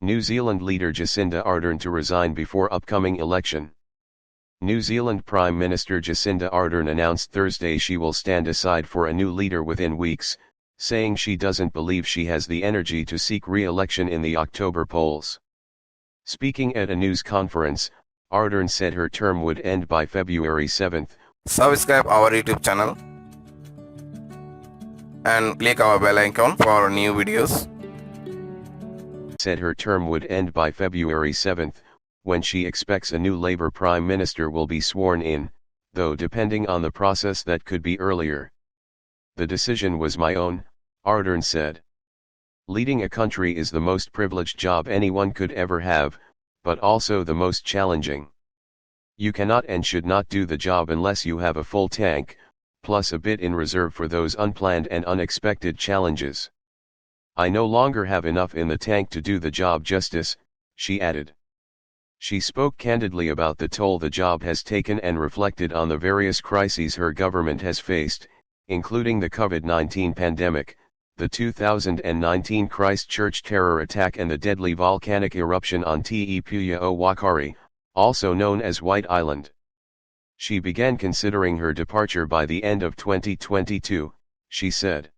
New Zealand leader Jacinda Ardern to resign before upcoming election. New Zealand Prime Minister Jacinda Ardern announced Thursday she will stand aside for a new leader within weeks, saying she doesn't believe she has the energy to seek re-election in the October polls. Speaking at a news conference, Ardern said her term would end by February 7. Subscribe our YouTube channel and click our bell icon for new videos. Said her term would end by February 7, when she expects a new Labour Prime Minister will be sworn in, though depending on the process that could be earlier. The decision was my own, Ardern said. Leading a country is the most privileged job anyone could ever have, but also the most challenging. You cannot and should not do the job unless you have a full tank, plus a bit in reserve for those unplanned and unexpected challenges. I no longer have enough in the tank to do the job justice, she added. She spoke candidly about the toll the job has taken and reflected on the various crises her government has faced, including the COVID-19 pandemic, the 2019 Christchurch terror attack and the deadly volcanic eruption on Te Puya o Wakari, also known as White Island. She began considering her departure by the end of 2022, she said.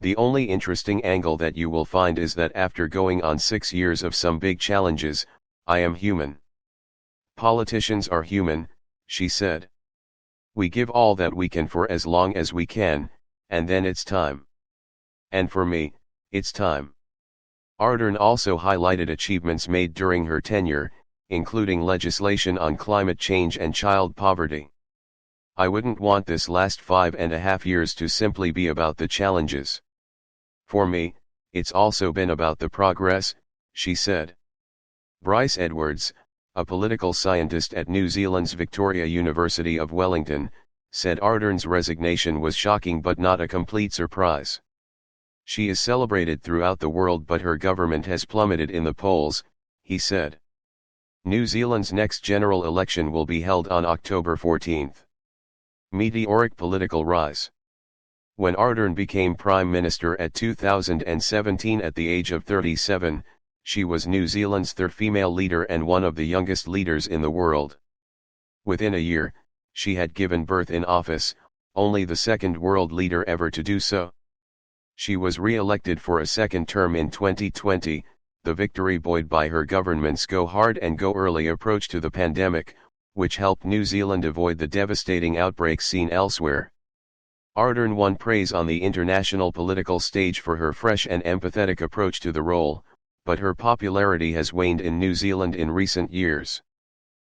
The only interesting angle that you will find is that after going on 6 years of some big challenges, I am human. Politicians are human, she said. We give all that we can for as long as we can, and then it's time. And for me, it's time. Ardern also highlighted achievements made during her tenure, including legislation on climate change and child poverty. I wouldn't want this last 5.5 years to simply be about the challenges. For me, it's also been about the progress, she said. Bryce Edwards, a political scientist at New Zealand's Victoria University of Wellington, said Ardern's resignation was shocking but not a complete surprise. She is celebrated throughout the world but her government has plummeted in the polls, he said. New Zealand's next general election will be held on October 14. Meteoric political rise. When Ardern became Prime Minister at 2017 at the age of 37, she was New Zealand's third female leader and one of the youngest leaders in the world. Within a year, she had given birth in office, only the second world leader ever to do so. She was re-elected for a second term in 2020, the victory buoyed by her government's go hard and go early approach to the pandemic, which helped New Zealand avoid the devastating outbreaks seen elsewhere. Ardern won praise on the international political stage for her fresh and empathetic approach to the role, but her popularity has waned in New Zealand in recent years.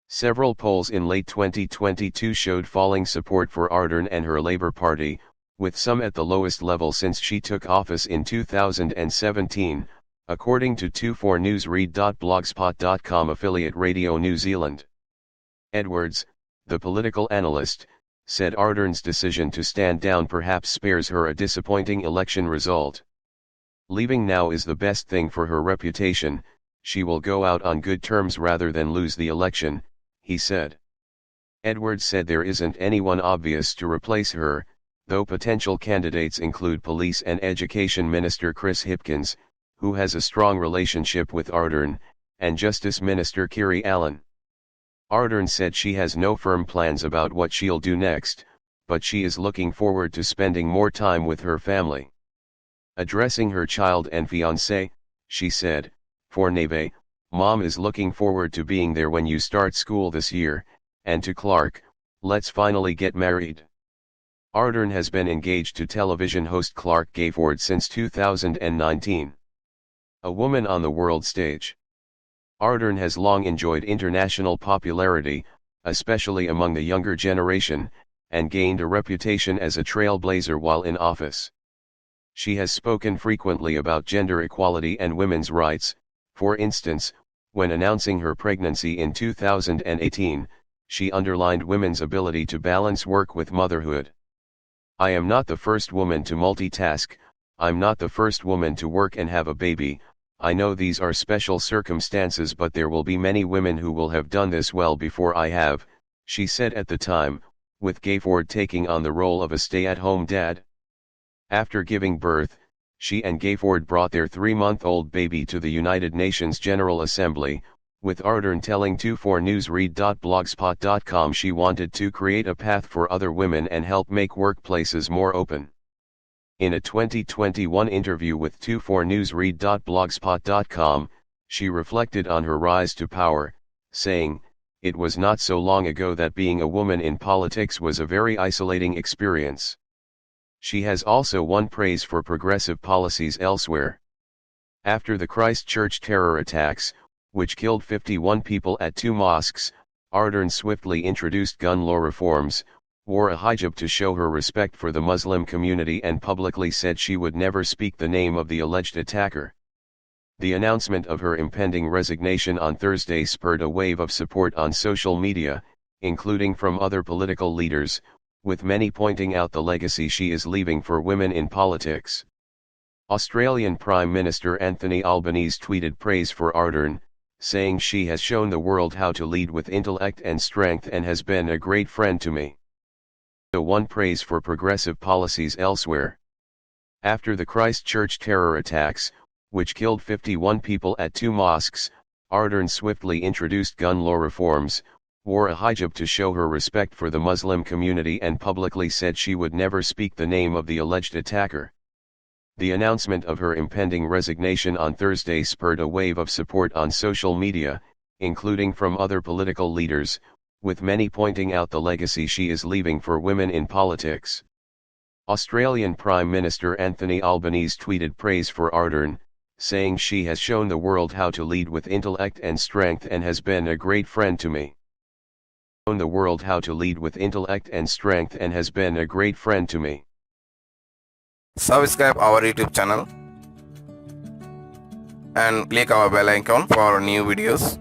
Several polls in late 2022 showed falling support for Ardern and her Labour Party, with some at the lowest level since she took office in 2017, according to 24newsread.blogspot.com affiliate Radio New Zealand. Edwards, the political analyst, said Ardern's decision to stand down perhaps spares her a disappointing election result. Leaving now is the best thing for her reputation, she will go out on good terms rather than lose the election, he said. Edwards said there isn't anyone obvious to replace her, though potential candidates include Police and Education Minister Chris Hipkins, who has a strong relationship with Ardern, and Justice Minister Kiri Allan. Ardern said she has no firm plans about what she'll do next, but she is looking forward to spending more time with her family. Addressing her child and fiancé, she said, "For Neve, Mom is looking forward to being there when you start school this year, and to Clark, let's finally get married." Ardern has been engaged to television host Clark Gayford since 2019. A woman on the world stage. Ardern has long enjoyed international popularity, especially among the younger generation, and gained a reputation as a trailblazer while in office. She has spoken frequently about gender equality and women's rights. For instance, when announcing her pregnancy in 2018, she underlined women's ability to balance work with motherhood. "I am not the first woman to multitask, I'm not the first woman to work and have a baby. I know these are special circumstances, but there will be many women who will have done this well before I have," she said at the time, with Gayford taking on the role of a stay-at-home dad. After giving birth, She and Gayford brought their 3-month-old baby to the United Nations General Assembly, with Ardern telling 24newsread.blogspot.com she wanted to create a path for other women and help make workplaces more open. In a 2021 interview with 24newsread.blogspot.com, she reflected on her rise to power, saying, "It was not so long ago that being a woman in politics was a very isolating experience." She has also won praise for progressive policies elsewhere. After the Christchurch terror attacks, which killed 51 people at 2 mosques, Ardern swiftly introduced gun law reforms, wore a hijab to show her respect for the Muslim community and publicly said she would never speak the name of the alleged attacker. The announcement of her impending resignation on Thursday spurred a wave of support on social media, including from other political leaders, with many pointing out the legacy she is leaving for women in politics. Australian Prime Minister Anthony Albanese tweeted praise for Ardern, saying she has shown the world how to lead with intellect and strength and has been a great friend to me. Won praise for progressive policies elsewhere. After the Christchurch terror attacks, which killed 51 people at 2 mosques, Ardern swiftly introduced gun law reforms, wore a hijab to show her respect for the Muslim community and publicly said she would never speak the name of the alleged attacker. The announcement of her impending resignation on Thursday spurred a wave of support on social media, including from other political leaders, with many pointing out the legacy she is leaving for women in politics. Australian Prime Minister Anthony Albanese tweeted praise for Ardern, saying she has shown the world how to lead with intellect and strength and has been a great friend to me. The world how to lead with intellect and strength and has been a great friend to me. Subscribe our YouTube channel and click our bell icon for new videos.